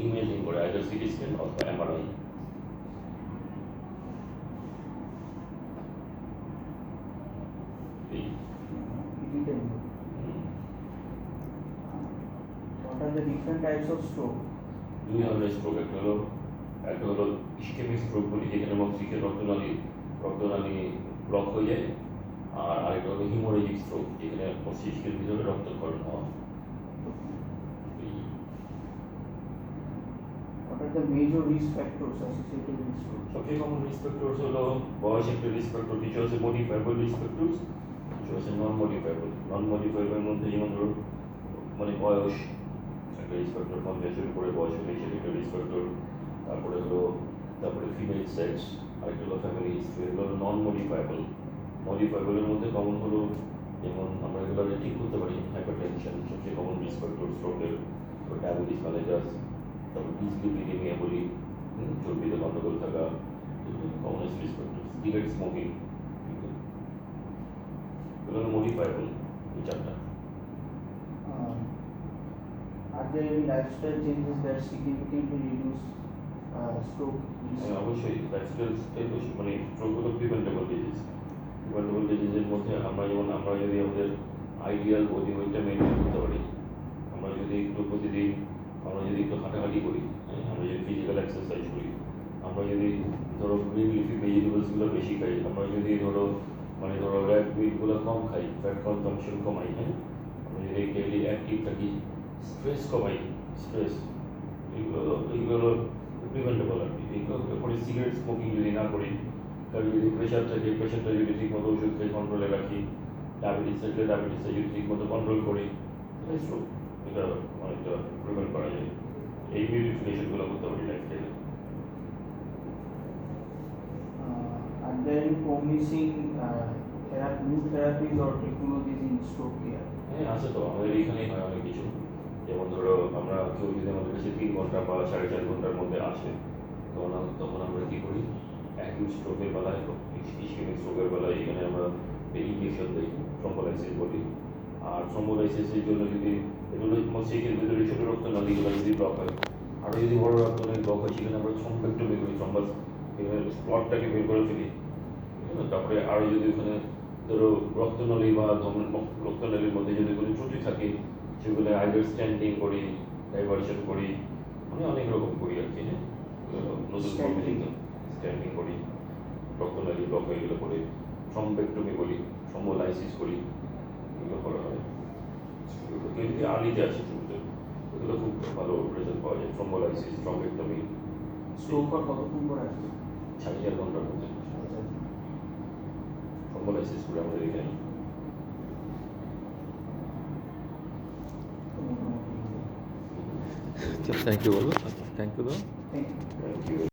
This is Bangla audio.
ইমেজিং করে আইদার সিটি স্ক্যান অথবা MRI. What are the different types of stroke? দুই ধরনের স্ট্রোক, একটা হলো ইসকেমিক স্ট্রোক বলি, যেখানে মস্তিষ্কের রক্তনালী ব্লক হয়ে যায়, আর আরেকটা হলো হিমোরেজিক স্ট্রোক, যেখানে মস্তিষ্কের ভিতরে রক্তক্ষরণ হওয়া। What are the major risk factors associated with stroke? সবচেয়ে কমন রিস্ক ফ্যাক্টরস হলো বয়স একটা রিস্ক ফ্যাক্টর, কিছু আছে মডিফাইবল রিস্ক ফ্যাক্টরস, কিছু আছে নন মডিফাইবল। নন মডিফাইবলের মধ্যে যেমন ধরো বয়স একটা রিস্ক ফ্যাক্টর, 50-এর উপরে বয়স হলে সেটা একটা রিস্ক ফ্যাক্টর। তারপরে ফিমেল সেক্স, আরেকটা হলো ফ্যামিলি হিস্ট্রি, এগুলো হলো নন মডিফাইবল। মডিফাইবলের মধ্যে কমন হলো যেমন আমরা এগুলো ঠিক করতে পারি, হাইপারটেনশন সবচেয়ে কমন রিস্ক ফ্যাক্টর স্ট্রোকের, ডায়াবেটিস মেলাইটাস, তারপর ডিসলিপিডেমিয়া বলি, চর্বিতে গন্ডগোল থাকা, common risk factor. Cigarette smoking, এগুলো হলো মডিফাইবল, এই চারটা। Are there any lifestyle changes that significantly reduce stroke risk? অবশ্যই লাইফস্টাইল স্ট্রোক হলো প্রিভেন্টেবল ডিজিজ। প্রিভেন্টেবল ডিজিজের মধ্যে আমরা যদি আমাদের আইডিয়াল বডি ওয়েটটা মেনটেন করতে পারি, আমরা যদি একটু হাঁটাহাঁটি করি, আমরা যদি ফিজিক্যাল এক্সারসাইজ করি, আমরা যদি ধরো গ্রিন লিফি ভেজিটেবলসগুলো বেশি খাই, আমরা যদি ধরো রেড মিটগুলো কম খাই, ফ্যাট কনজাম্পশন কমাই, আমরা যদি ডেইলি অ্যাক্টিভ থাকি, স্ট্রেস কমাই, এইগুলো প্রিভেন্টেবল আর কি। এরপরে সিগারেট স্মোকিং যদি না করি, কারণ যদি প্রেশার থাকে, প্রেশারটা যদি ঠিক মতো ওষুধ খেয়ে কন্ট্রোলে রাখি, ডায়াবেটিস থাকলে ডায়াবেটিসটা যদি ঠিক মতো কন্ট্রোল করি, স্ট্রোক এটা অনেকটা প্রিভেন্ট করা যায়। এই মিউটিফিকেশনগুলো করতে পারি লাইফস্টাইলে। Are there any promising new therapies or technologies in stroke care? হ্যাঁ, আছে তো, আমাদের এখানেই হয় অনেক কিছু। যেমন ধরো কেউ যদি আমাদের কাছে 3 ঘন্টা বা 4.5 ঘন্টার মধ্যে আসে, তখন আমরা কী করি, অ্যাকিউট স্ট্রোকের বেলায়, ইসকেমিক স্ট্রোকের বেলায় এখানে আমরা ইঞ্জেকশন দিই, থ্রম্বোলাইসিস বলি। আর থ্রম্বোলাইসিসের জন্য যদি এগুলো মস্তিষ্কের ভিতরে ছোটো রক্তনালীগুলো যদি ব্লক হয়, আরও যদি বড় রক্তনালী ব্লক হয়, সেখানে আমরা থ্রম্বোক্টমি করি, এখানে স্প্লটটাকে বের করে ফেলি। তারপরে আরও যদি ওখানে ধরো রক্তনালী বা রক্তনালীর মধ্যে যদি কোনো ত্রুটি থাকে, সেগুলো আইদার স্ট্যান্ডিং করি, ডাইভার্সন করি, অনেক রকম করি আর কি। হ্যাঁ, নতুন স্ট্যান্ডিং করি, রক্তনালী ব্লক হয়ে গেলে করে থ্রম্বোক্টমি বলি, থ্রম্বোলাইসিস করি, এগুলো করা হয়। এগুলো কেউ যদি আর্লিতে আসে শুরুতে, এগুলো খুব ভালো রেজাল্ট পাওয়া যায়। থ্রম্বোলাইসিস, থ্রম্বোক্টমি। স্ট্রোক আর কতক্ষণ করে আসবে? 4.5 ঘন্টার মধ্যে থ্রম্বোলাইসিস করে আমাদের এখানে। থ্যাংক ইউ বলো, thank you. Thank you. Thank you.